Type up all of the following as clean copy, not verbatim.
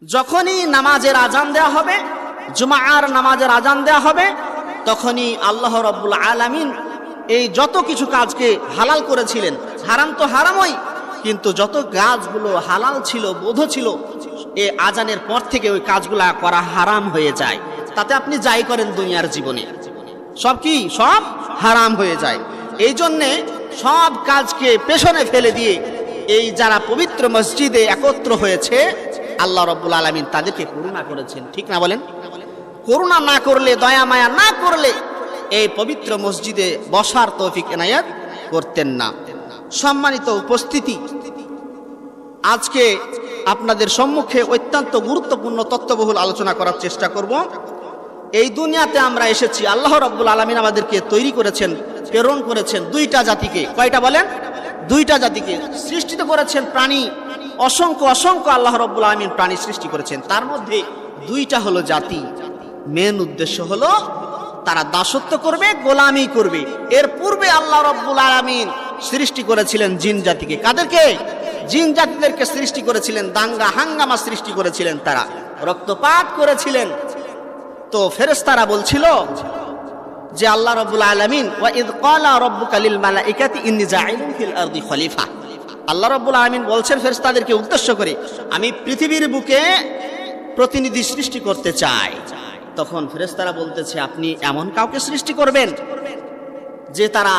যখনই নামাজের আজান দেওয়া হবে, জুমার নামাজের আজান দেওয়া হবে, তখনই আল্লাহ রাব্বুল আলামিন এই যত কিছু কাজকে হালাল করেছিলেন, হারাম তো হারামই, কিন্তু যত কাজগুলো হালাল ছিল, বৈধ ছিল, এই আজানের পর থেকে ওই কাজগুলা করা হারাম হয়ে যায়। তাতে আপনি যাই করেন দুনিয়ার জীবনে সব হারাম হয়ে যায়। এই জন্যে সব কাজকে পেছনে ফেলে দিয়ে এই যারা পবিত্র মসজিদে একত্র হয়েছে, আল্লাহ রাব্বুল আলামিন তাদেরকে করুণা করেছেন, ঠিক না বলেন? করুণা না করলে, দয়া মায়া না করলে এই পবিত্র মসজিদে বসার তৌফিক এনায়েত করতেন না। সম্মানিত উপস্থিতি, আজকে আপনাদের সম্মুখে অত্যন্ত গুরুত্বপূর্ণ তত্ত্ববহুল আলোচনা করার চেষ্টা করব। এই দুনিয়াতে আমরা এসেছি, আল্লাহ রাব্বুল আলামিন আমাদেরকে তৈরি করেছেন, প্রেরণ করেছেন দুইটা জাতিকে। কয়টা বলেন? দুইটা জাতিকে সৃষ্টিত করেছেন। প্রাণী অসংখ্য অসংখ্য আল্লাহ রাব্বুল আলামিন প্রাণী সৃষ্টি করেছেন, তার মধ্যে দুইটা হলো জাতি। মেন উদ্দেশ্য হলো তারা দাসত্ব করবে, গোলামি করবে। এর পূর্বে আল্লাহ রাব্বুল আলামিন সৃষ্টি করেছিলেন জিন জাতিকে। কাদেরকে? জিন জাতিদেরকে সৃষ্টি করেছিলেন, দাঙ্গা হাঙ্গামা সৃষ্টি করেছিলেন, তারা রক্তপাত করেছিলেন। তো ফেরেশতারা বলছিল যে আল্লাহ রাব্বুল আলামিন, ওয়া ইয ক্বালা রাব্বুকা লিল মালাইকাতি ইন্নী জাঈলুন ফিল আরদি খলিফা। আল্লাহ রাব্বুল আলামিন বলছেন ফেরেশতাদেরকে উদ্দেশ্য করে, আমি পৃথিবীর বুকে প্রতিনিধি সৃষ্টি করতে চাই। তখন ফেরেশতারা বলতেছে, আপনি এমন কাউকে সৃষ্টি করবেন যে তারা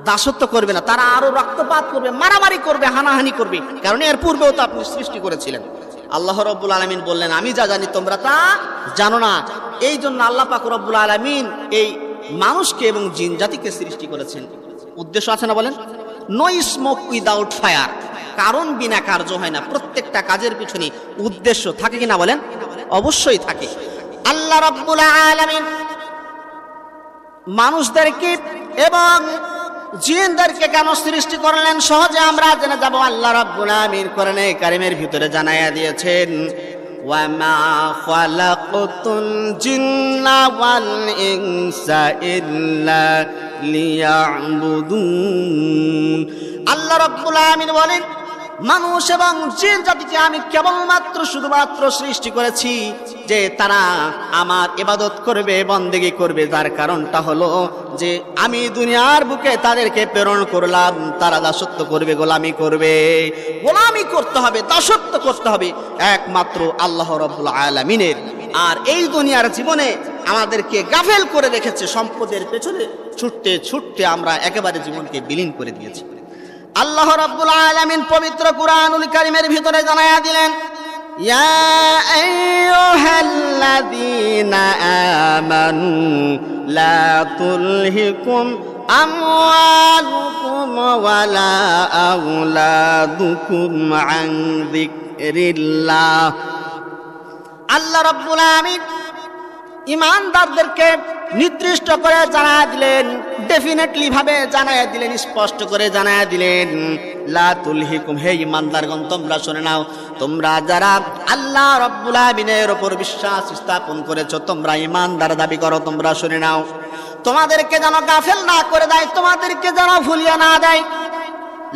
দাসত্ব করবে না, তারা আরো রক্তপাত করবে, মারামারি করবে, হানাহানি করবে, কারণ এর পূর্বেও তো আপনি সৃষ্টি করেছিলেন। আল্লাহ রাব্বুল আলামিন বললেন, আমি যা জানি তোমরা তা জানো না। এই জন্য আল্লাহ পাক রব্বুল আলামিন এই মানুষকে এবং জিন জাতিকে সৃষ্টি করেছেন। উদ্দেশ্য আছে না বলেন? নো স্মোক উইদাউট ফায়ার, কারণ বিনা কার্য হয় না। প্রত্যেকটা কাজের পিছনে উদ্দেশ্য থাকে কিনা বলেন? অবশ্যই থাকে। আল্লাহ রাব্বুল আলামিন মানুষদেরকে এবং জিনদেরকে কেন সৃষ্টি করলেন সহজে আমরা জেনে যাব। আল্লাহ রাব্বুল আলামিন কোরআনে কারীমের ভিতরে জানায়া দিয়েছেন, ওয়া মা খালাকতুল জিন্না ওয়াল ইনসা ইল্লা লিয়াবুদুন। আল্লাহ রাব্বুল আলামিন বলেন, মানুষ এবং জিন জাতিকে আমি কেবলমাত্র শুধুমাত্র সৃষ্টি করেছি যে তারা আমার ইবাদত করবে, বন্দেগী করবে। তার কারণটা হলো যে আমি দুনিয়ার বুকে তাদেরকে প্রেরণ করলাম, তারা দাসত্ব করবে, গোলামি করবে। গোলামি করতে হবে, দাসত্ব করতে হবে একমাত্র আল্লাহ রাব্বুল আলামিনের। আর এই দুনিয়ার জীবনে আমাদেরকে গাফেল করে রেখেছে, সম্পদের পেছনে ছুটতে ছুটতে আমরা একেবারে জীবনকে বিলীন করে দিয়েছি। আল্লাহ রাব্বুল আলামিন পবিত্র কুরআনুল কারীমের ভিতরে জানায়া দিলেন, ইয়া আইয়ুহাল্লাযীনা আমানু লা তুলহিকুম আমওয়ালুকুম ওয়ালা আওলাদুকুম আন যিকরিল্লাহ। আল্লাহ রাব্বুল আলামিন ঈমানদারদেরকে নির্দিষ্ট করে জানায়া দিলেন, ডেফিনেটলি ভাবে জানায়া দিলেন, স্পষ্ট করে জানায়া দিলেন, লা তুলহিকুম, হে ঈমানদারগণ তোমরা শুনে নাও, তোমরা যারা আল্লাহ রাব্বুল আলামিনের উপর বিশ্বাস স্থাপন করেছো, তোমরা ঈমানদার দাবি করো, তোমরা শুনে নাও, তোমাদেরকে যেন গাফেল না করে দেয়, তোমাদেরকে যেন ভুলিয়ে না দেয়।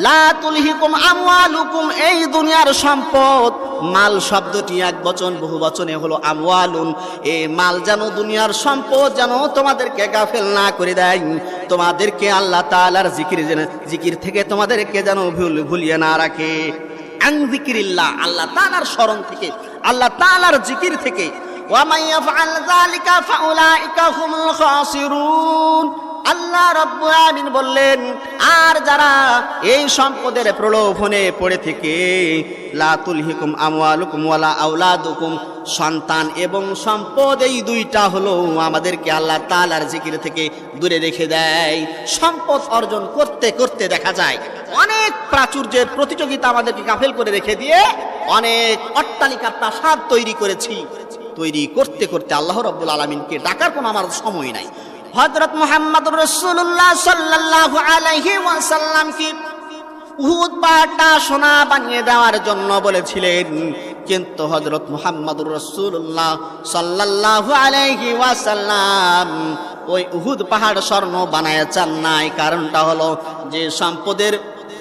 লা তুলহিকুম আমওয়ালুকুম, এই দুনিয়ার সম্পদ, মাল শব্দটি এক বচন, বহু বচনে হলো আমওয়ালুন। এই মাল যেন, দুনিয়ার সম্পদ যেন তোমাদেরকে গাফেল না করে দেয়, তোমাদেরকে আল্লাহ তাআলার জিকির থেকে তোমাদেরকে যেন ভুলিয়ে না রাখে। আন যিকরিল্লাহ, আল্লাহ তাআলার স্মরণ থেকে, আল্লাহ তাআলার জিকির থেকে। ওয়া মান ইয়াফআল যালিকা ফাউলাইকা হুমুল খাসিরুন। আল্লাহ রাব্বুল আলামিন বললেন, আর যারা এই সম্পদের প্রলোভনে পড়ে থেকে, লা তুলহিকুম আমওয়ালুকুম ওয়ালা আওলাদুকুম, সন্তান এবং সম্পদ এই দুইটা হলো আমাদেরকে আল্লাহ তাআলার জিকির থেকে দূরে রেখে দেয়। সম্পদ অর্জন করতে করতে দেখা যায় অনেক প্রাচুর্যের প্রতিযোগিতা আমাদেরকে গাফেল করে রেখে দিয়ে অনেক অট্টালিকা প্রাসাদ তৈরি করেছি। তৈরি করতে করতে আল্লাহ রাব্বুল আলামিনকে ডাকার কোনো আমার সময় নাই। হযরত মুহাম্মদুর রাসূলুল্লাহ সাল্লাল্লাহু আলাইহি ওয়াসাল্লাম কি উহুদ পাহাড়টা সোনা বানিয়ে দেওয়ার জন্য বলেছিলেন, কিন্তু হযরত মুহাম্মদুর রাসূলুল্লাহ সাল্লাল্লাহু আলাইহি ওয়াসাল্লাম ওই উহুদ পাহাড় স্বর্ণ বানায় চান নাই। কারণটা হলো যে সম্পদের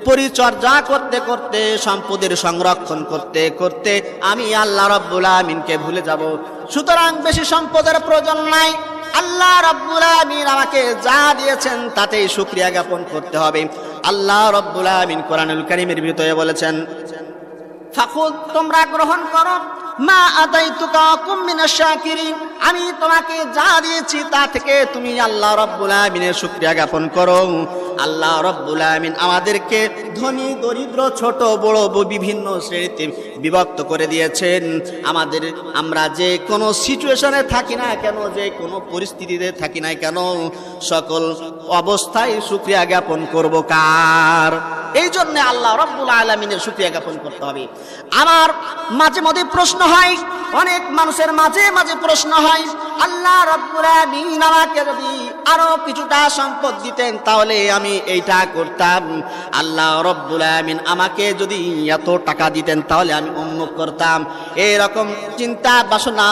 পরিচর্যা করতে করতে, সম্পদের সংরক্ষণ করতে করতে আমি আল্লাহ রাব্বুল আমিনকে ভুলে যাব। সুতরাং বেশি সম্পদের প্রয়োজন নাই। আল্লাহ রাব্বুল আমিন আমাকে যা দিয়েছেন তাতেই শুকরিয়া জ্ঞাপন করতে হবে। আল্লাহ রাব্বুল আমিন কোরআনুল কারীমের ভিতরে বলেছেন, ফাখুদ, তোমরা গ্রহণ করো, মা আতাইতুকা কুম মিনাশ শাকিরিন, আমি তোমাকে যা দিয়েছি তা থেকে তুমি আল্লাহ রাব্বুল আমিনের শুকরিয়া জ্ঞাপন করো। আল্লাহ রাব্বুল আমিন আমাদেরকে ধনী দরিদ্র ছোট বড় বিভিন্ন শ্রেণীতে বিভক্ত করে দিয়েছেন। আমরা যে কোনো সিচুয়েশনে থাকি না কেন, যে কোনো পরিস্থিতিতে থাকি না কেন, সকল অবস্থায় শুকরিয়া জ্ঞাপন করব কার? এই জন্য আল্লাহ রাব্বুল আলামিনের শুকরিয়া জ্ঞাপন করতে হবে। আমার মাঝে মধ্যে প্রশ্ন হয়, অনেক মানুষের মাঝে মাঝে প্রশ্ন হয়, আল্লাহ রাব্বুল আলামিন আমাকে যদি আরো কিছুটা সম্পদ দিতেন তাহলে আমি এইটা করতাম, আল্লাহ রাব্বুল আলামিন আমাকে যদি এত টাকা দিতেন তাহলে আমি অমুক করতাম। এরকম চিন্তা বাসনা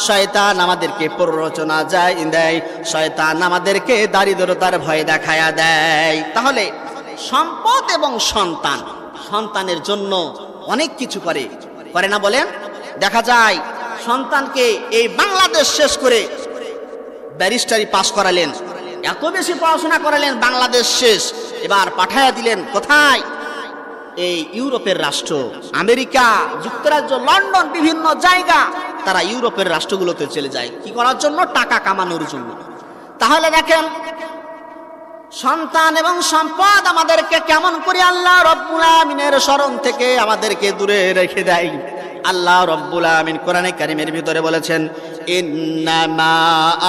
শয়তান আমাদেরকে প্ররোচনা দেয়, শয়তান আমাদেরকে দারিদ্রতার ভয় দেখায়া দেয়। তাহলে সম্পদ এবং সন্তানের জন্য অনেক কিছু করে না বলেন? দেখা যায় সন্তানকে এই বাংলাদেশ শেষ করে ব্যারিস্টারি পাস করালেন, এত বেশি পড়াশোনা করালেন, বাংলাদেশ শেষ, এবার পাঠায়া দিলেন কোথায়? এই ইউরোপের রাষ্ট্র, আমেরিকা যুক্তরাজ্য, লন্ডন, বিভিন্ন জায়গা, তারা ইউরোপের রাষ্ট্রগুলোতে চলে যায়। কি করার জন্য? টাকা কামানোর জন্য। তাহলে দেখেন সন্তান এবং সম্পদ আমাদেরকে কেমন করে আল্লাহ রাব্বুল আমিনের স্মরণ থেকে আমাদেরকে দূরে রেখে দেয়। আল্লাহ রাব্বুল আমিন কোরআনে কারীমের ভিতরে বলেছেন, ইন্নামা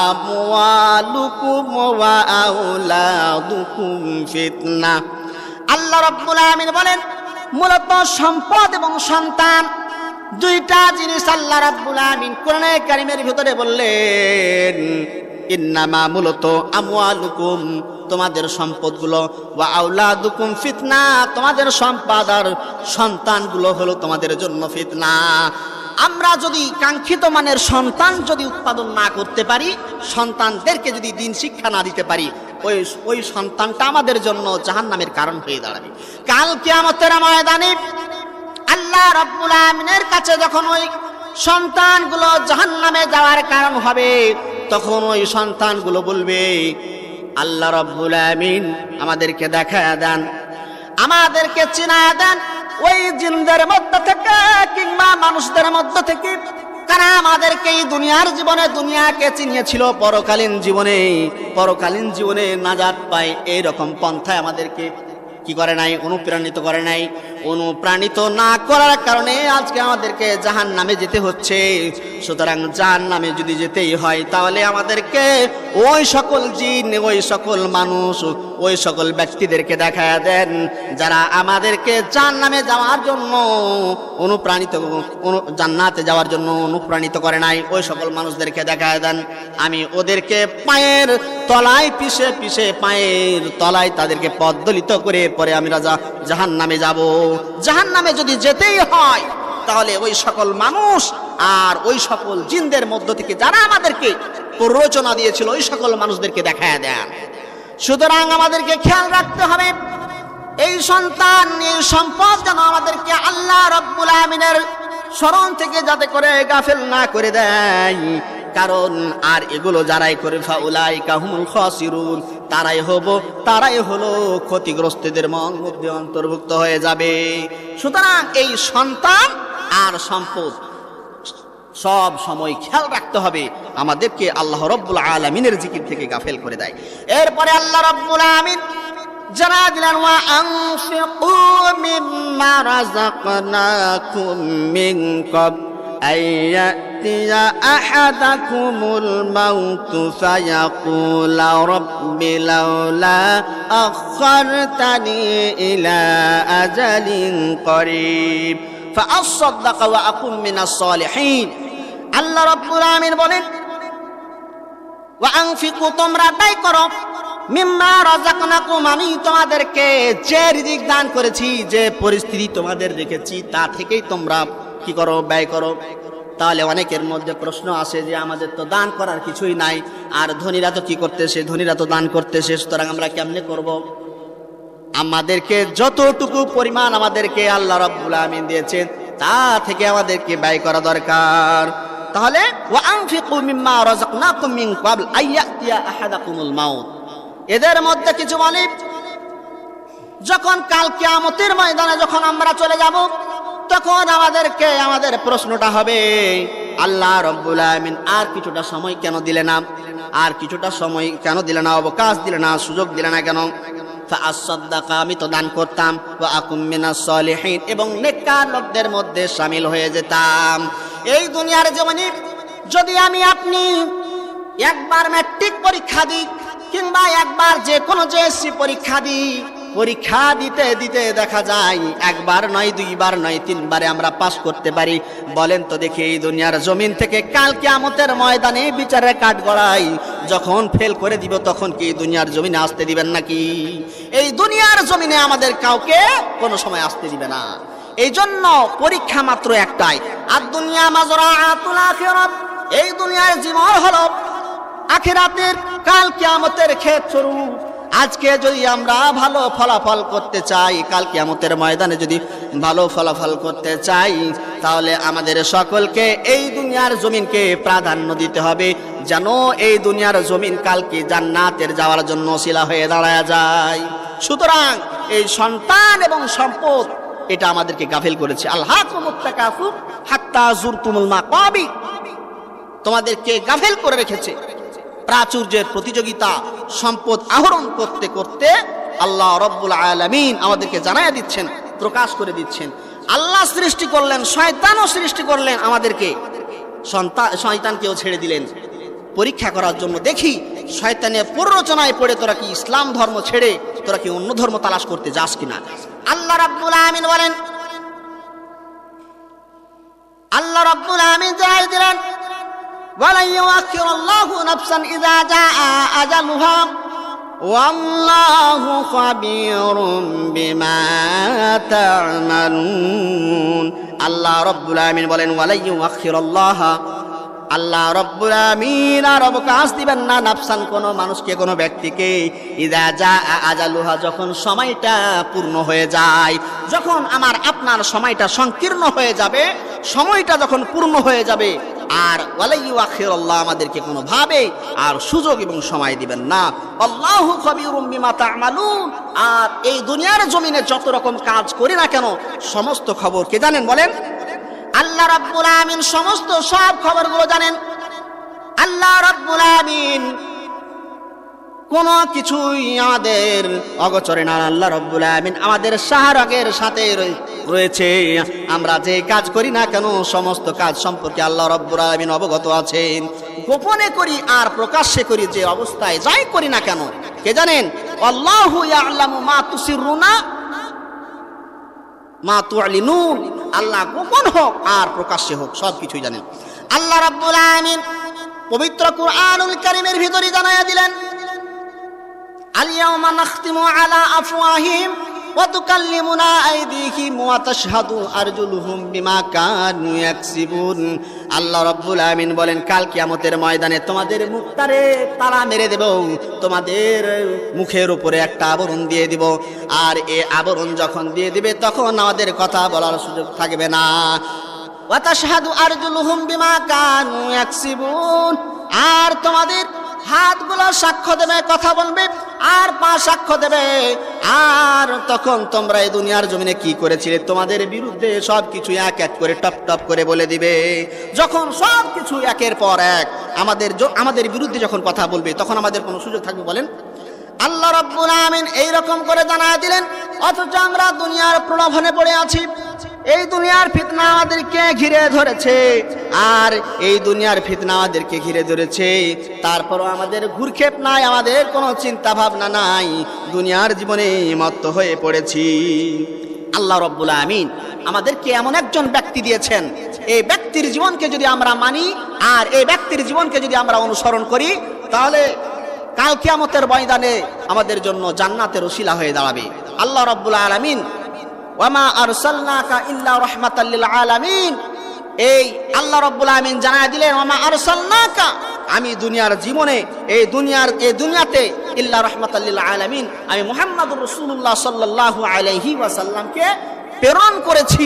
আমওয়ালুকুম ওয়া আওলাদুকুম ফিতনা। আল্লাহ রাব্বুল আমিন বলেন, মূলত সম্পদ এবং সন্তান দুইটা জিনিস আল্লাহ রাব্বুল আমিন কোরআনে কারীমের ভিতরে বললেন। ইন্নামা, মূলত, আমওয়ালুকুম, তোমাদের সম্পদগুলো, ওয়া আওলাদুকুম ফিতনা, তোমাদের সম্পদ আর সন্তানগুলো হলো তোমাদের জন্য ফিতনা। আমরা যদি কাঙ্ক্ষিত মানের সন্তান যদি উৎপাদন না করতে পারি, সন্তানদেরকে যদি দিন শিক্ষা না দিতে পারি, ওই সন্তানটা আমাদের জন্য জাহান্নামের কারণ হয়ে দাঁড়াবে। কাল কিয়ামতের ময়দানে আল্লাহ রাব্বুল আমিনের কাছে যখন ওই সন্তানগুলো জাহান্নামে যাওয়ার কারণ হবে, তখন ওই সন্তানগুলো বলবে, আল্লাহ রাব্বুল আমিন আমাদেরকে দেখায়া দেন, আমাদেরকে চিনায়া দেন, ওই জিনদের মধ্যে থেকে কিংবা মানুষদের মধ্যে থেকে কারা আমাদেরকে এই দুনিয়ার জীবনে দুনিয়াকে চিনিয়েছিল, পরকালীন জীবনে নাজাত পায় এইরকম পন্থায় আমাদেরকে কি করে নাই? অনুপ্রাণিত করে নাই। অনুপ্রাণিত না করার কারণে আজকে আমাদেরকে জাহান্নামে যেতে হচ্ছে। সুতরাং জাহান্নামে যদি যেতেই হয় তাহলে আমাদেরকে ওই সকল জিন, ওই সকল মানুষ, ওই সকল ব্যক্তিদেরকে দেখায়া দেন যারা আমাদেরকে জাহান্নামে যাওয়ার জন্য জান্নাতে যাওয়ার জন্য অনুপ্রাণিত করে নাই। ওই সকল মানুষদেরকে দেখায়া দেন, আমি ওদেরকে পায়ের তলায় পিষে পিষে পায়ের তলায় তাদেরকে পদদলিত করে পরে আমি জাহান্নামে যাব। জাহান্নামে যদি যেতেই হয় তাহলে ওই সকল মানুষ আর ওই সকল জিনদের মধ্য থেকে যারা আমাদেরকে প্ররোচনা দিয়েছিল ওই সকল মানুষদেরকে দেখায়া দেন। সুতরাং আমাদেরকে খেয়াল রাখতে হবে এই সন্তান, এই সম্পদ যেন আমাদেরকে আল্লাহ রাব্বুল আমিনের স্মরণ থেকে যাতে করে গাফেল না করে দেয়। কারণ আর এগুলো যারাই করে ফাউলাইকা হুমুল খাসিরুন, তারাই হলো ক্ষতিগ্রস্তদের মধ্যে অন্তর্ভুক্ত হয়ে যাবে। সুতরাং এই সন্তান আর সম্পদ সব সময় খেয়াল রাখতে হবে আমাদেরকে আল্লাহ রাব্বুল আলামিনের জিকির থেকে গাফেল করে দেয়। এরপরে আল্লাহ রাব্বুল আমিন জানা দিলেন, ওয়া আনফিকু মিম্মা রাযাকনাকুম মিন ক্বাবল আইয়াতিয়া আহাদাকুমুল মাউতু ফায়াকুলা রাব্বি লাউলা আখারতানি ইলা আজালিন করিব ফাআসাদদাকা ওয়া আকুম মিনাস সালিহিন। আল্লাহ রাব্বুল আমিন বলেন, ওয়া আনফিকু, তোমরা ব্যয় করো, মিম্মা রাযাকনাকুম, আমি তোমাদেরকে যে রিজিক দান করেছি, যে পরিস্থিতি তোমাদের রেখেছি তা থেকেই তোমরা কি করো? ব্যয় করো। তাহলে অনেকের মধ্যে প্রশ্ন আসে যে আমাদের তো দান করার কিছুই নাই, আর ধনীরা তো কি করতেছে? ধনীরা তো দান করতেছে, সুতরাং আমরা কেমনে করব? আমাদেরকে যতটুকু পরিমাণ আমাদেরকে আল্লাহ রাব্বুল আলামিন দিয়েছেন তা থেকে আমাদেরকে ব্যয় করা দরকার। তাহলে ওয়া আনফিকু মিম্মা রাযাকনাকুম মিন ক্বাবল আইয়াতিয়া আহাদাকুমুল মাউত, এদের মধ্যে কিছু বলি যখন কাল কিয়ামতের ময়দানে যখন আমরা চলে যাব তখন আমাদেরকে আমাদের প্রশ্নটা হবে, আল্লাহ রাব্বুল আলামিন আর কিছুটা সময় কেন দিলে না, আর কিছুটা সময় কেন দিলে না, অবকাশ দিলে না, সুযোগ দিলে না কেন? ফাআসাদদাকা, আমি তো দান করতাম, ওয়া আকুম মিনাস সলিহিন, এবং নেককার লোকদের মধ্যে শামিল হয়ে যেতাম। এই দুনিয়ার জীবনে যদি আমি আপনি একবার ম্যাট্রিক পরীক্ষা দিই কিংবা একবার যে কোনো জেএসসি পরীক্ষা দিই, পরীক্ষা দিতে দিতে দেখা যায় একবার নয়, দুইবার নয়, তিনবারে আমরা পাস করতে পারি। বলেন তো দেখি, এই দুনিয়ার জমিন থেকে কাল কিয়ামতের ময়দানে বিচারের কাঠগড়াই যখন ফেল করে দিব তখন কি দুনিয়ার জমিনে আসতে দিবেন নাকি? এই দুনিয়ার জমিনে আমাদের কাউকে কোনো সময় আসতে দিবে না। এই জন্য পরীক্ষা মাত্র একটাই, আর দুনিয়া মাজরাআতুল আখিরাত, এই দুনিয়ার জীবন হলো আখিরাতের কাল কিয়ামতের ক্ষেতস্বরূপ। আজকে যদি আমরা ভালো ফলাফল করতে চাই, কাল কিয়ামতের ময়দানে যদি ভালো ফলাফল করতে চাই, তাহলে আমাদের সকলকে এই দুনিয়ার জমিনকে প্রাধান্য দিতে হবে, যেন এই দুনিয়ার জমিন কালকে জান্নাতের যাওয়ার জন্য ওসিলা হয়ে দাঁড়ায় যায়। সুতরাং এই সন্তান এবং সম্পদ এটা আমাদেরকে গাফিল করেছে। আলহাকুমুত তাকাসুর হাত্তা যুরতুমুল মাকাবির, তোমাদেরকে গাফিল করে রেখেছে। প্রাচুর্যের প্রতিযোগিতা, সম্পদ আহরণ করতে করতে আল্লাহ রাব্বুল আলামিন আমাদেরকে জানায়া দিচ্ছেন, প্রকাশ করে দিচ্ছেন। আল্লাহ সৃষ্টি করলেন, শয়তানও সৃষ্টি করলেন আমাদেরকে, শয়তানকেও ছেড়ে দিলেন পরীক্ষা করার জন্য। দেখি শয়তানের প্ররোচনায় পড়ে তোরা কি ইসলাম ধর্ম ছেড়ে তোরা কি অন্য ধর্ম তালাশ করতে যাস কিনা। আল্লাহ রাব্বুল আলামিন বলেন, আল্লাহ রাব্বুল আলামিন জানিয়ে দিলেন, ওয়ালা ইউআখিরুল্লাহু নাফসান ইযা জাআ আজালুহা ওয়াল্লাহু খাবীরুম বিমা তা'মালুন। আল্লাহ রাব্বুল আলামিন বলেন, ওয়ালা ইউআখিরুল্লাহা, আল্লাহ রাব্বুল আলামিন আর অবকাশ দিবেন না নাফসান, কোনো মানুষকে, কোনো ব্যক্তিকে, ইযা জাআ আজালুহা, যখন সময়টা পূর্ণ হয়ে যায়, যখন আমার আপনার সময়টা সংকীর্ণ হয়ে যাবে, সময়টা যখন পূর্ণ হয়ে যাবে, আর ওয়ালা ইউআখিরুল্লাহ, আমাদেরকে কোনো ভাবে আর সুযোগ এবং সময় দিবেন না। আল্লাহু খাবীরুম বিমা তা'মালুন, আর এই দুনিয়ার জমিনে যত রকম কাজ করি না কেন সমস্ত খবর কে জানেন বলেন? আল্লাহ রাব্বুল আলামিন সমস্ত সব খবরগুলো জানেন। আল্লাহ রাব্বুল আলামিন কোনো কিছুই আমাদের অগোচরে না। আল্লাহ রাব্বুল আলামিন আমাদের শাহরাগের সাথে রয়েছে। আমরা যে কাজ করি না কেন সমস্ত কাজ সম্পর্কে আল্লাহ রাব্বুল আলামিন অবগত আছেন। গোপনে করি আর প্রকাশ্যে করি, যে অবস্থায় যাই করি না কেন কে জানেন? আল্লাহু ইয়ালামু মা তুসিরুনা মা তু'লিনুন, আল্লাহ গোপন হোক আর প্রকাশ্যে হোক সবকিছুই জানেন। আল্লাহ রাব্বুল আলামিন পবিত্র কুরআনুল কারীমের ভিতরে জানায়া দিলেন, আল-ইয়াওমা নাখতিমু আলা আফওয়াহিহিম ওয়া তুকাল্লিমুনা আইদিহিম ওয়া তাশহাদু আরজুলুহুম বিমা কানু ইয়াকসিবুন। আল্লাহ রাব্বুল আলামিন বলেন, কাল কিয়ামতের ময়দানে তোমাদের মুখটারে তালা মেরে দেব, তোমাদের মুখের উপরে একটা আবরণ দিয়ে দিব, আর এই আবরণ যখন দিয়ে দিবে তখন আমাদের কথা বলার সুযোগ থাকবে না। ওয়া তাশহাদু আরজুলুহুম বিমা কানু ইয়াকসিবুন, আর তোমাদের হাতগুলো সাক্ষ্য দেবে, কথা বলবে, আর পা সাক্ষ্য দেবে। আর তখন তোমরা এই দুনিয়ার জমিনে কি করেছিলে তোমাদের বিরুদ্ধে সবকিছু এক এক করে টপ টপ করে বলে দিবে। যখন সবকিছু একের পর এক আমাদের বিরুদ্ধে যখন কথা বলবে তখন আমাদের কোনো সুযোগ থাকবে বলেন? আল্লাহ রাব্বুল আলামিন এইরকম করে জানায় দিলেন, অথচ আমরা দুনিয়ার প্রলোভনে পড়ে আছি। এই দুনিয়ার ফিতনা আমাদেরকে ঘিরে ধরেছে, আর এই দুনিয়ার ফিতনা আমাদেরকে ঘিরে ধরেছে, তারপরও আমাদের ঘুরক্ষেপ নাই, আমাদের কোনো চিন্তা ভাবনা নাই, দুনিয়ার জীবনে মত্ত হয়ে পড়েছি। আল্লাহ রাব্বুল আলামিন আমাদেরকে এমন একজন ব্যক্তি দিয়েছেন, এই ব্যক্তির জীবনকে যদি আমরা মানি আর এই ব্যক্তির জীবনকে যদি আমরা অনুসরণ করি, তাহলে কাল কিয়ামতের ময়দানে আমাদের জন্য জান্নাতের ওসিলা হয়ে দাঁড়াবে। আল্লাহ রাব্বুল আলামিন ওয়ামা আরসালনাকা ইল্লা রাহমাতাল লিল আলামিন, এই আল্লাহ রাব্বুল আলামিন জানায় দিলেন, ওয়ামা আরসালনাকা, আমি দুনিয়ার জীবনে এই দুনিয়াতে ইল্লা রাহমাতাল লিল আলামিন আমি মুহাম্মদুর রাসূলুল্লাহ সাল্লাল্লাহু আলাইহি ওয়াসাল্লামকে প্রেরণ করেছি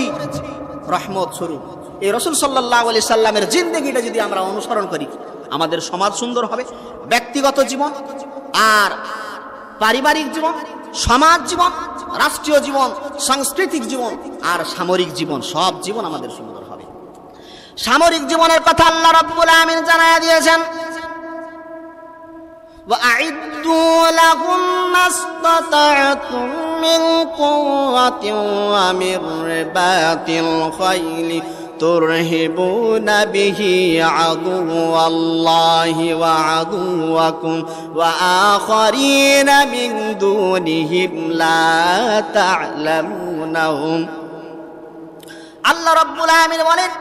রহমত স্বরূপ। এই রাসূল সাল্লাল্লাহু আলাইহি সাল্লামের জিন্দেগিটা যদি আমরা অনুসরণ করি আমাদের সমাজ সুন্দর হবে, ব্যক্তিগত জীবন আর পারিবারিক জীবন, সমাজ জীবন, রাষ্ট্রীয় জীবন, সাংস্কৃতিক জীবন আর সামরিক জীবন, সব জীবন আমাদের সুন্দর হবে। সামরিক জীবনের কথা আল্লাহ রাব্বুল আলামিন জানায়া দিয়েছেন, وَأَعِدُّوا لَهُم مَّا اسْتَطَعْتُم مِّن قُوَّةٍ وَمِن رِّبَاطِ الْخَيْلِ تُرْهِبُونَ بِهِ عَدُوَّ اللَّهِ وَعَدُوَّكُمْ وَآخَرِينَ مِن دُونِهِمْ لَا تَعْلَمُونَهُمْ। আল্লাহ রাব্বুল আলামিন বলেন,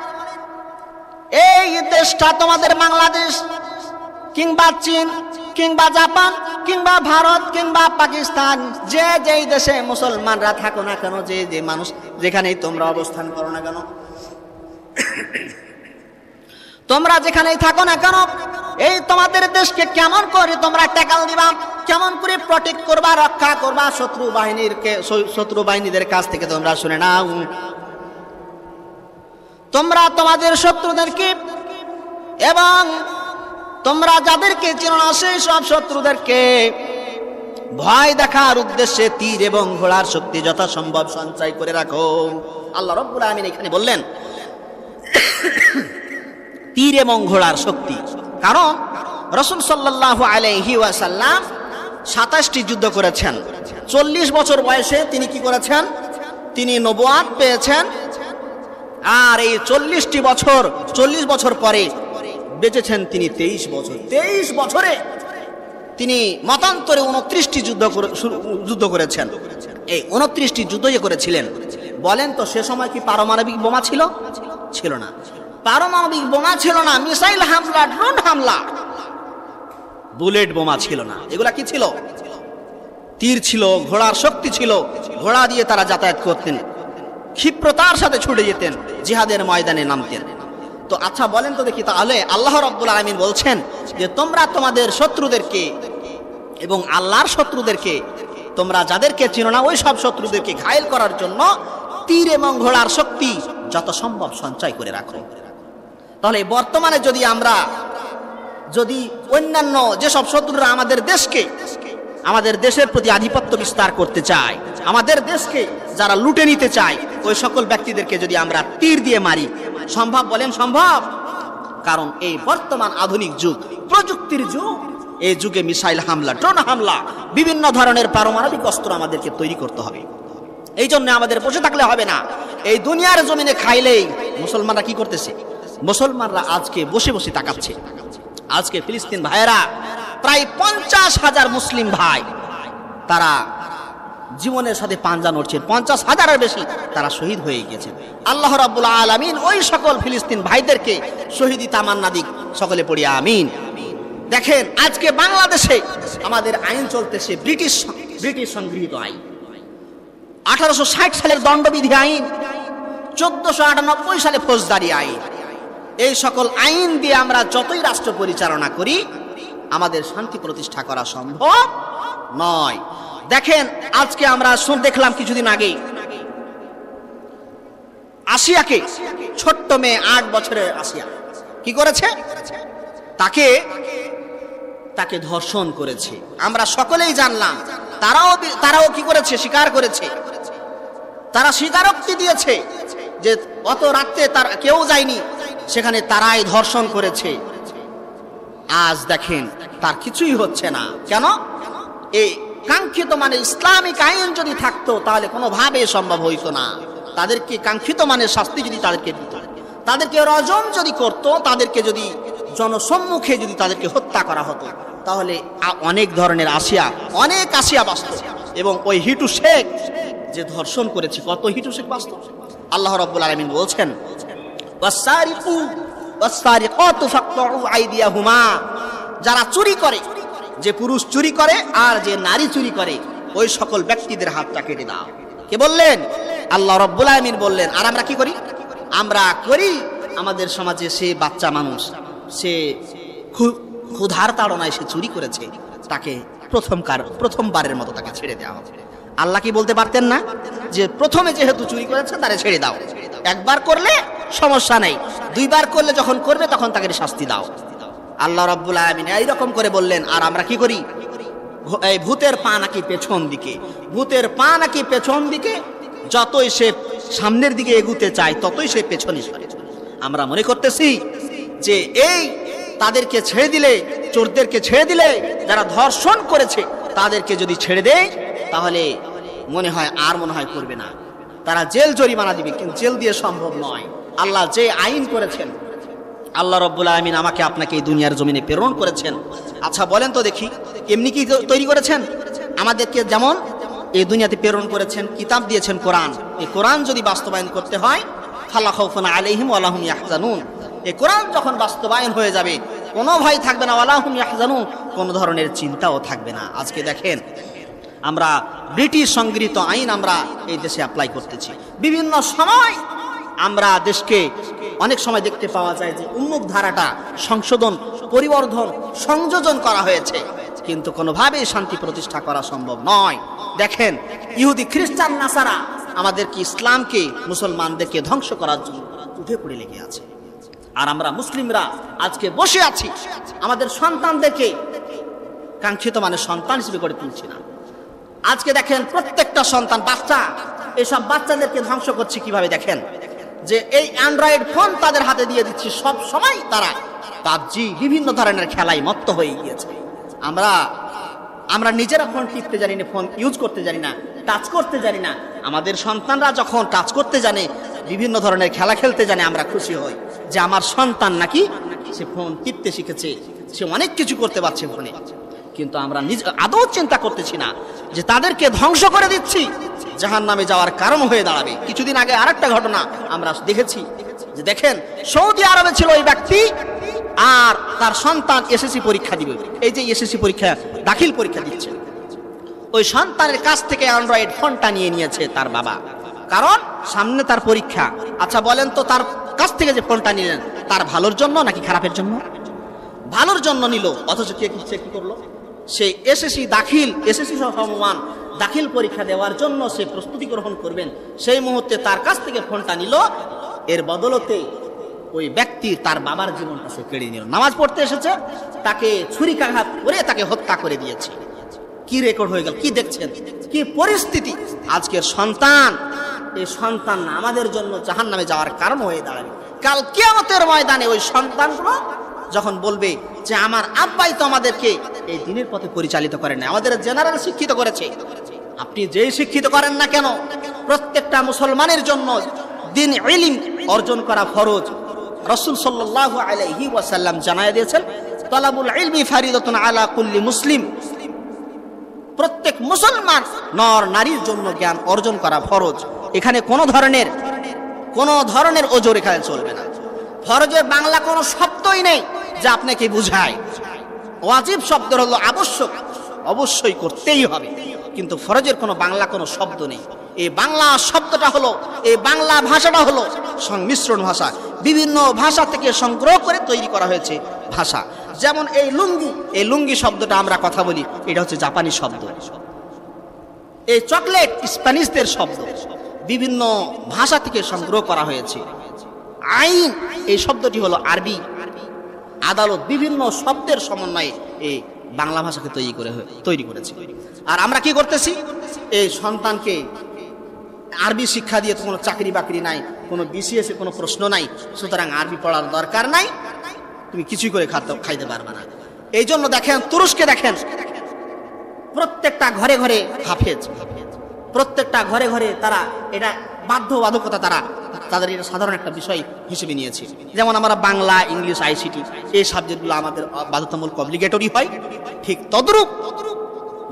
এই দেশটা তোমাদের বাংলাদেশ কিংবা চীন কিংবা জাপান কিংবা ভারত কিংবা পাকিস্তান, যে যেই দেশে মুসলমানরা থাকো না কেন, যে যে মানুষ যেখানেই তোমরা অবস্থান করো না কেন, তোমরা যেখানেই থাকো না কেন, এই তোমাদের দেশকে কেমন করে তোমরা ট্যাকল দিবা, কেমন করে প্রটেক্ট করবা, রক্ষা করবা শত্রু বাহিনীদের কাছ থেকে তোমরা শুনে নাও। তোমরা তোমাদের শত্রুদেরকে এবং তোমরা যাদেরকে চেনো না সেই সব শত্রুদেরকে ভয় দেখার উদ্দেশ্যে তীর এবং ঘোড়ার শক্তি যথাসম্ভব সঞ্চয় করে রাখো। আল্লাহ রাব্বুল আলামিন এখানে বললেন তীর এবং ঘোড়ার শক্তি, কারণ রাসূল সাল্লাল্লাহু আলাইহি ওয়াসাল্লাম 27টি যুদ্ধ করেছেন। 40 বছর বয়সে তিনি কি করেছেন? তিনি নবুয়াত পেয়েছেন। আর এই 40 বছর পরে বেঁচেছেন তিনি 23 বছর। 23 বছরে তিনি মতান্তরে 29টি যুদ্ধ করেছেন। এই 29টি যুদ্ধ যে করেছিলেন, বলেন তো সে সময় কি পারমাণবিক বোমা ছিল? ছিল না। পারমাণবিক বোমা ছিল না, মিসাইল হামলা, ড্রোন হামলা, বুলেট বোমা ছিল না। এগুলা কি ছিল? তীর ছিল, ঘোড়ার শক্তি ছিল, ঘোড়া দিয়ে তারা যাতায়াত করতেন, ক্ষিপ্রতার সাথে ছুটে যেতেন, জিহাদের ময়দানে নামতেন। তো আচ্ছা বলেন তো দেখি, তাহলে আল্লাহ রাব্বুল আলামিন বলছেন যে তোমরা তোমাদের শত্রুদেরকে এবং আল্লাহর শত্রুদেরকে, তোমরা যাদেরকে চিনো না ওই সব শত্রুদেরকে ঘায়েল করার জন্য তীর এবং ঘোড়ার শক্তি যত সম্ভব সঞ্চয় করে রাখো। তাহলে বর্তমানে যদি অন্যান্য যেসব শত্রুরা আমাদের দেশের প্রতি আধিপত্য বিস্তার করতে চায়, আমাদের দেশকে যারা লুটে নিতে চায়, ওই সকল ব্যক্তিদেরকে যদি আমরা তীর দিয়ে মারি, সম্ভব? বলেন সম্ভব? কারণ এই বর্তমান আধুনিক যুগ, প্রযুক্তির যুগ, এই যুগে মিসাইল হামলা, ড্রোন হামলা, বিভিন্ন ধরনের পারমাণবিক অস্ত্র আমাদেরকে তৈরি করতে হবে। এই জন্য আমাদের বসে থাকলে হবে না। এই দুনিয়ার জমিনে খাইলেই মুসলমানরা কি করতেছে? মুসলমানরা আজকে বসে বসে তাকাচ্ছে। আজকে ফিলিস্তিন ভাইয়েরা প্রায় 50,000 মুসলিম ভাই তারা জীবনের সাথে পাঞ্জা নড়ছেন। 50,000-এর বেশি তারা শহীদ হয়ে গেছেন। আল্লাহ রাব্বুল আলামিন ওই সকল ফিলিস্তিন ভাইদেরকে শহীদি তামান্না দিক, সকলে পড়ি আমিন। দেখেন আজকে বাংলাদেশে আমাদের আইন চলতেছে ব্রিটিশ সংগৃহীত আইন, 1860 সালের দণ্ডবিধি আইন, 1498 সালে ফৌজদারি আইন। এই সকল আইন দিয়ে আমরা যতই রাষ্ট্র পরিচালনা করি আমাদের শান্তি প্রতিষ্ঠা করা সম্ভব নয়। দেখেন আজকে আমরা দেখলাম কিছুদিন আগে আসিয়াকে, ছোট্ট মেয়ে 8 বছরের আসিয়া কি করেছে? তাকে ধর্ষণ করেছে। আমরা সকলেই জানলাম। তারাও কি করেছে? স্বীকার করেছে। তারা স্বীকারোক্তি দিয়েছে যে অত রাতে তারা কেউ যায়নি, সেখানে তারাই ধর্ষণ করেছে। আজ দেখেন তার কিছুই হচ্ছে না। কেন? এই কাঙ্ক্ষিত ইসলামিক আইন যদি থাকতো তাহলে কোনোভাবে সম্ভব হইতো না। তাদেরকে কাঙ্ক্ষিত শাস্তি যদি তাদেরকে দিত, তাদেরকে রজম যদি করত, তাদেরকে যদি জনসম্মুখে যদি তাদেরকে হত্যা করা হতো, তাহলে অনেক ধরনের অনেক আসিয়া বাঁচত। এবং ওই হিটু শেখ যে ধর্ষণ করেছে, কত হিটু শেখ বাঁচত। আল্লাহ রাব্বুল আলামিন বলছেন ওয়াসারিকু ওয়াসারিকাতু ফাকতউ আইদিয়াহুমা, যারা চুরি করে, যে পুরুষ চুরি করে আর যে নারী চুরি করে, ওই সকল ব্যক্তিদের হাতটা কেটে দাও। কে বললেন? আল্লাহ রাব্বুল আলামিন বললেন। আর আমরা কি করি? আমরা করি আমাদের সমাজে সে বাচ্চা মানুষ, সে ক্ষুধার তাড়নায় সে চুরি করেছে, তাকে প্রথমবারের মতো তাকে ছেড়ে দেওয়া হবে। আল্লাহ কি বলতে পারতেন না যে প্রথমে যেহেতু চুরি করেছে তারে ছেড়ে দাও, একবার করলে সমস্যা নেই, দুইবার করলে যখন করবে তখন তাকে শাস্তি দাও। আল্লাহ রাব্বুল আলামিন এইরকম করে বললেন। আর আমরা কি করি? এই ভূতের পা নাকি পেছন দিকে, ভূতের পা নাকি পেছন দিকে, যতই সে সামনের দিকে এগুতে চায় ততই সে পেছনে সরে। আমরা মনে করতেছি যে এই তাদেরকে ছেড়ে দিলে, চোরদেরকে ছেড়ে দিলে, যারা ধর্ষণ করেছে তাদেরকে যদি ছেড়ে দেয় তাহলে মনে হয় করবে না, তারা জেল জরিমানা দিবে। কিন্তু জেল দিয়ে সম্ভব নয়। আল্লাহ যে আইন করেছেন, আল্লাহ রাব্বুল আলামিন আমাকে আপনাকে এই দুনিয়ার জমিনে প্রেরণ করেছেন। আচ্ছা বলেন তো দেখি, এমনি কি তৈরি করেছেন? আমাদেরকে যেমন এই দুনিয়াতে প্রেরণ করেছেন, কিতাব দিয়েছেন কোরআন। এই কোরআন যদি বাস্তবায়ন করতে হয়, ফালা খাউফুন আলাইহিম ওয়ালা হুম ইয়াহজানুন, এই কোরআন যখন বাস্তবায়ন হয়ে যাবে কোনো ভয় থাকবে না, ওয়ালা হুম ইয়াহজানুন, কোনো ধরনের চিন্তাও থাকবে না। আজকে দেখেন আমরা ব্রিটিশ সংগৃহীত আইন আমরা এই দেশে অ্যাপ্লাই করতেছি। বিভিন্ন সময় আমরা দেশকে অনেক সময় দেখতে পাওয়া যায় যে উন্মুখ ধারাটা সংশোধন, পরিবর্ধন, সংযোজন করা হয়েছে, কিন্তু কোনোভাবেই শান্তি প্রতিষ্ঠা করা সম্ভব নয়। দেখেন ইহুদি, খ্রিস্টান, নাসারা আমাদেরকে, ইসলামকে, মুসলমানদেরকে ধ্বংস করার জন্য উঠে পড়ে লেগে আছে। আর আমরা মুসলিমরা আজকে বসে আছি, আমাদের সন্তানদেরকে কাঙ্ক্ষিত সন্তান হিসেবে গড়ে তুলছি না। আজকে দেখেন প্রত্যেকটা সন্তান, বাচ্চা, এসব বাচ্চাদেরকে ধ্বংস করছে কিভাবে? দেখেন যে এই অ্যান্ড্রয়েড ফোন তাদের হাতে দিয়ে দিচ্ছি, সব সময় তারা পাবজি, বিভিন্ন ধরনের খেলায় মত্ত হয়ে গিয়েছে। আমরা নিজেরা ফোন টিপতে জানি না, ফোন ইউজ করতে জানি না, টাচ করতে জানি না। আমাদের সন্তানরা যখন টাচ করতে জানে, বিভিন্ন ধরনের খেলা খেলতে জানে, আমরা খুশি হই যে আমার সন্তান নাকি সে ফোন টিপতে শিখেছে, সে অনেক কিছু করতে পারছে ফোনে। কিন্তু আমরা আদৌ চিন্তা করতেছি না যে তাদেরকে ধ্বংস করে দিচ্ছি, জাহান্নামে যাওয়ার কারণ হয়ে দাঁড়াবে। কিছুদিন আগে আরেকটা ঘটনা আমরা দেখেছি যে দেখেন সৌদি আরবে ছিল ওই ব্যক্তি, আর তার সন্তান এসএসসি পরীক্ষা দিবে। এই যে এসএসসি পরীক্ষা, দাখিল পরীক্ষা দিচ্ছে, ওই সন্তানের কাছ থেকে অ্যান্ড্রয়েড ফোনটা নিয়েছে তার বাবা, কারণ সামনে তার পরীক্ষা। আচ্ছা বলেন তো, তার কাছ থেকে যে ফোনটা নিলেন তার ভালোর জন্য নাকি খারাপের জন্য? ভালোর জন্য নিল। অথচ কি করলো? সে এসএসসি সমমান দাখিল পরীক্ষা দেওয়ার জন্য সে প্রস্তুতি গ্রহণ করবেন, সেই মুহূর্তে তার কাছ থেকে ফোনটা নিল। এর বদলতে ওই ব্যক্তি তার বাবার জীবনটা সে কেড়ে নিল। নামাজ পড়তে এসেছে, তাকে ছুরিকাঘাত করে তাকে হত্যা করে দিয়েছে। কি রেকর্ড হয়ে গেল? কি দেখছেন, কি পরিস্থিতি? আজকের সন্তান, এই সন্তান আমাদের জন্য জাহান্নামে যাওয়ার কারণ হয়ে দাঁড়াবে। কাল কিয়ামতের ময়দানে ওই সন্তানগুলো যখন বলবে যে আমার আব্বাই তো আমাদেরকে এই দ্বীনের পথে পরিচালিত করেন না, আমাদের জেনারেল শিক্ষিত করেছে। আপনি যেই শিক্ষিত করেন না কেন, প্রত্যেকটা মুসলমানের জন্য দ্বীন ইলম অর্জন করা ফরজ। রাসূল সাল্লাল্লাহু আলাইহি ওয়াসাল্লাম জানায় দিয়েছেন, তালাবুল ইলমি ফারিদাতুন আলা কুল্লি মুসলিম, প্রত্যেক মুসলমান নর নারীর জন্য জ্ঞান অর্জন করা ফরজ। এখানে কোনো ধরনের ওজোর এখানে চলবে না। ফরজের বাংলা কোনো শব্দই নেই যা আপনাকে বুঝায়। ওয়াজিব শব্দ হলো আবশ্যক, অবশ্যই করতেই হবে, কিন্তু ফরজের কোনো বাংলা কোনো শব্দ নেই। এই বাংলা শব্দটা হলো, এই বাংলা ভাষাটা হলো সংমিশ্রণ ভাষা, বিভিন্ন ভাষা থেকে সংগ্রহ করে তৈরি করা হয়েছে ভাষা। যেমন এই লুঙ্গি শব্দটা আমরা কথা বলি, এটা হচ্ছে জাপানি শব্দ। এই চকলেট স্প্যানিশদের শব্দ, বিভিন্ন ভাষা থেকে সংগ্রহ করা হয়েছে। আইন, এই শব্দটি হলো আরবি। আদালত, বিভিন্ন শব্দের সমন্বয়ে এই বাংলা ভাষাকে তৈরি করেছে। আর আমরা কি করতেছি? এই সন্তানকে আরবি শিক্ষা দিয়ে তো কোনো চাকরি বাকরি নাই, কোনো বিসিএস এ কোনো প্রশ্ন নাই, সুতরাং আরবি পড়ার দরকার নাই, তুমি কিছুই করে খাইতে পারবে না। এই জন্য দেখেন তুরস্কে, দেখেন প্রত্যেকটা ঘরে ঘরে হাফেজ, প্রত্যেকটা ঘরে ঘরে তারা এটা বাধ্যবাধকতা, তাদের এটা সাধারণ একটা বিষয় হিসেবে নিয়েছে। যেমন আমরা বাংলা, ইংলিশ, আইসিটি এই সাবজেক্টগুলো আমাদের বাধ্যতামূলক অব্লিগেটরি হয়, ঠিক তদ্রূপ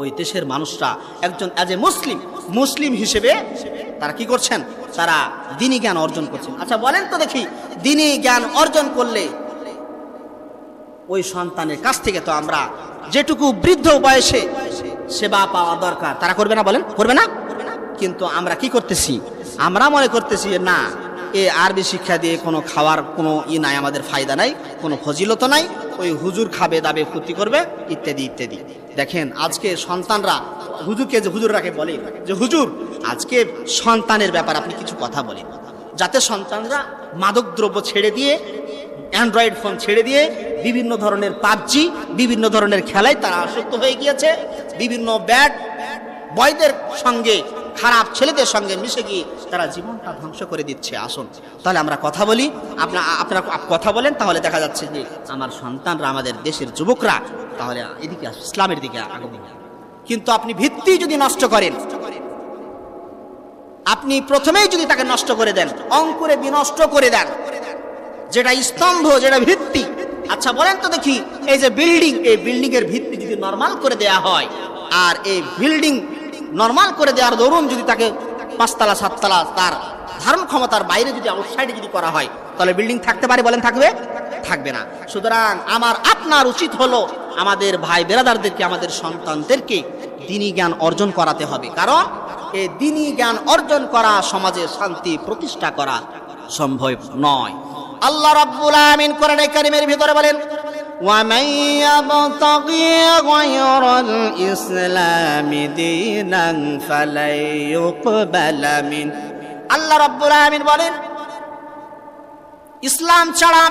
ওই দেশের মানুষরা একজন অ্যাজ এ মুসলিম হিসেবে তারা কি করছেন? তারা দ্বীনি জ্ঞান অর্জন করছেন। আচ্ছা বলেন তো দেখি, দ্বীনি জ্ঞান অর্জন করলে ওই সন্তানের কাছ থেকে তো আমরা যেটুকু বৃদ্ধ বয়সে সেবা পাওয়া দরকার তারা করবে না? বলেন করবে না? কিন্তু আমরা কি করতেছি? আমরা মনে করতেছি না, এ আরবি শিক্ষা দিয়ে কোনো খাওয়ার কোনো নাই, আমাদের ফায়দা নাই, কোনো ফজিলত নাই, ওই হুজুর খাবে দাবে ফুর্তি করবে ইত্যাদি ইত্যাদি। দেখেন আজকে সন্তানরা হুজুররাকে বলে যে হুজুর আজকে সন্তানের ব্যাপার আপনি কিছু কথা বলেন, যাতে সন্তানরা মাদক দ্রব্য ছেড়ে দিয়ে, অ্যান্ড্রয়েড ফোন ছেড়ে দিয়ে বিভিন্ন ধরনের পাবজি, বিভিন্ন ধরনের খেলায় তারা আসক্ত হয়ে গিয়েছে, বিভিন্ন ব্যাড বয়দের সঙ্গে, খারাপ ছেলেদের সঙ্গে মিশে গিয়ে তারা জীবনটা ধ্বংস করে দিচ্ছে। আসুন তাহলে আমরা কথা বলি, আপনারা কথা বলেন, তাহলে দেখা যাচ্ছে যে আমার সন্তানরা, আমাদের দেশের যুবকরা তাহলে এদিকে ইসলামের দিকে আগাবে। কিন্তু আপনি ভিত্তি যদি নষ্ট করেন, আপনি প্রথমেই যদি তাকে নষ্ট করে দেন, অঙ্কুরে বিনষ্ট করে দেন, যেটা স্তম্ভ, যেটা ভিত্তি। আচ্ছা বলেন তো দেখি, এই যে বিল্ডিং, এই বিল্ডিং এর ভিত্তি যদি নরমাল করে দেয়া হয়, আর এই বিল্ডিং নরমাল করে দেওয়ার দরুন যদি তাকে 5 তলা 7 তলা তার ধারণ ক্ষমতার বাইরে যদি আউটসাইডে যদি করা হয়, তাহলে বিল্ডিং থাকতে পারে? বলেন থাকবে? থাকবে না। সুতরাং আপনার উচিত হলো আমাদের ভাই বেরাদারদেরকে, আমাদের সন্তানদেরকে দ্বীনি জ্ঞান অর্জন করাতে হবে। কারণ এই দ্বীনি জ্ঞান অর্জন করা সমাজে শান্তি প্রতিষ্ঠা করা সম্ভব নয়। আল্লাহ রাব্বুল আলামিন কোরআনে কারীমের ভিতরে বলেন, وَمَن يَبْتَغِي غَيْرَ الْإِسْلَامِ دِينًا فَلَن يُقْبَلَ مِنْهُ। আল্লাহ রাব্বুল আলামিন বলেন, ইসলাম ছাড়া,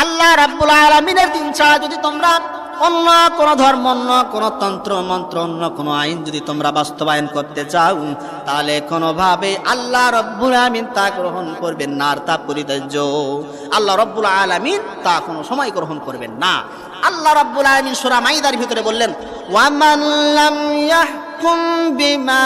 আল্লাহ রাব্বুল আলামিনের দ্বীন ছাড়া যদি তোমরা অন্য কোন ধর্ম, অন্য কোন তন্ত্র মন্ত্র, অন্য কোন আইন যদি তোমরা বাস্তবায়ন করতে চাও, তাহলে কোনোভাবে আল্লাহ রাব্বুল আলামিন তা গ্রহণ করবেন না, আর তা পরিত্যাজ্য। আল্লাহ রাব্বুল আলামিন তা কোনো সময় গ্রহণ করবেন না। আল্লাহ রাব্বুল আলামিন সূরা মাইদার ভিতরে বললেন, ওয়ামান লাম ইয়াহকুম বিমা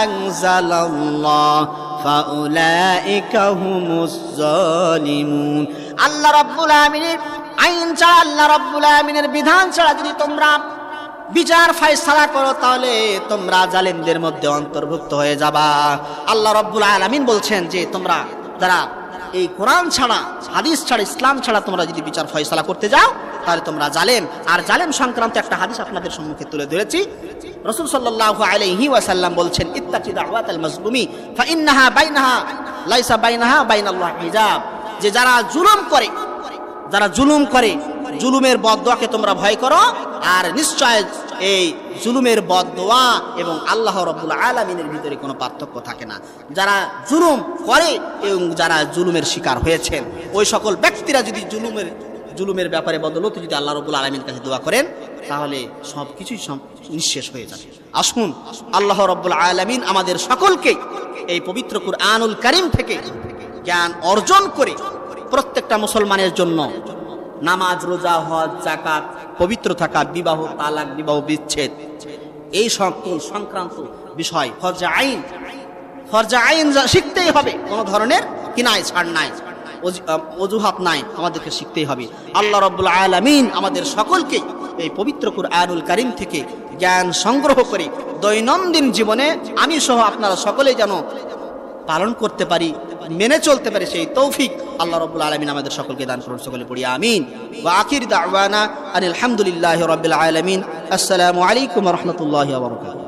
আনজালাল্লাহ ফাউলাইকা হুমুজ জালিমুন। আল্লাহ রাব্বুল আলামিনের আইন ছাড়া, আল্লাহ রাব্বুল আলামিনের বিধান ছাড়া যদি তোমরা বিচার ফয়সালা করো, তাহলে তোমরা জালিমদের মধ্যে অন্তর্ভুক্ত হয়ে যাবা। আল্লাহ রাব্বুল আলামিন বলছেন যে তোমরা যারা এই কোরআন ছাড়া, হাদিস ছাড়া, ইসলাম ছাড়া তোমরা যদি বিচার ফয়সালা করতে যাও, তাহলে তোমরা জালেম। আর জালেম সংক্রান্ত একটা হাদিস আপনাদের সম্মুখে তুলে ধরেছি। রাসূল সাল্লাল্লাহু আলাইহি ওয়াসাল্লাম বলছেন, ইত্তাকি দাওয়াতাল মাজলুমি ফাইন্নাহা বাইনাহা লাইসা বাইনাহা বাইনাল্লাহি হিজাব। যে যারা জুলুম করে, জুলুমের বদদোয়াকে তোমরা ভয় করো, আর নিশ্চয় এই জুলুমের বদদোয়া এবং আল্লাহ রাব্বুল আলামিনের ভিতরে কোনো পার্থক্য থাকে না। যারা জুলুম করে এবং যারা জুলুমের শিকার হয়েছেন, ওই সকল ব্যক্তিরা যদি জুলুমের ব্যাপারে বদলতে যদি আল্লাহ রাব্বুল আলামিনের কাছে দোয়া করেন, তাহলে সবকিছুই নিঃশেষ হয়ে যাবে। আসুন আল্লাহ রাব্বুল আলামিন আমাদের সকলকে এই পবিত্র কুরআনুল কারীম থেকে জ্ঞান অর্জন করে প্রত্যেকটা মুসলমানের জন্য নামাজ, রোজা, হজ, যাকাত, পবিত্র থাকা, বিবাহ, তালাক, বিবাহ বিচ্ছেদ, এই সকল সংক্রান্ত বিষয় ফরজে আইন শিখতেই হবে। কোন ধরনের কিনায় ছাড় নাই, অজুহাত নাই, আমাদেরকে শিখতেই হবে। আল্লাহ রাব্বুল আলামিন আমাদের সকলকে এই পবিত্র কুরআনুল কারীম থেকে জ্ঞান সংগ্রহ করে দৈনন্দিন জীবনে আমি সহ আপনারা সকলেই যেন পালন করতে পারি, মেনে চলতে পারি, সেই তৌফিক আল্লাহ রাব্বুল আলামিন আমাদের সকলকে দান করুন। সকলে পড়ি আমিন। ওয়া আখির দাওয়ানা আনিল হামদুলিল্লাহি রাব্বিল আলামিন। আসসালামু আলাইকুম ওয়া রাহমাতুল্লাহি ওয়া বারাকাতুহু।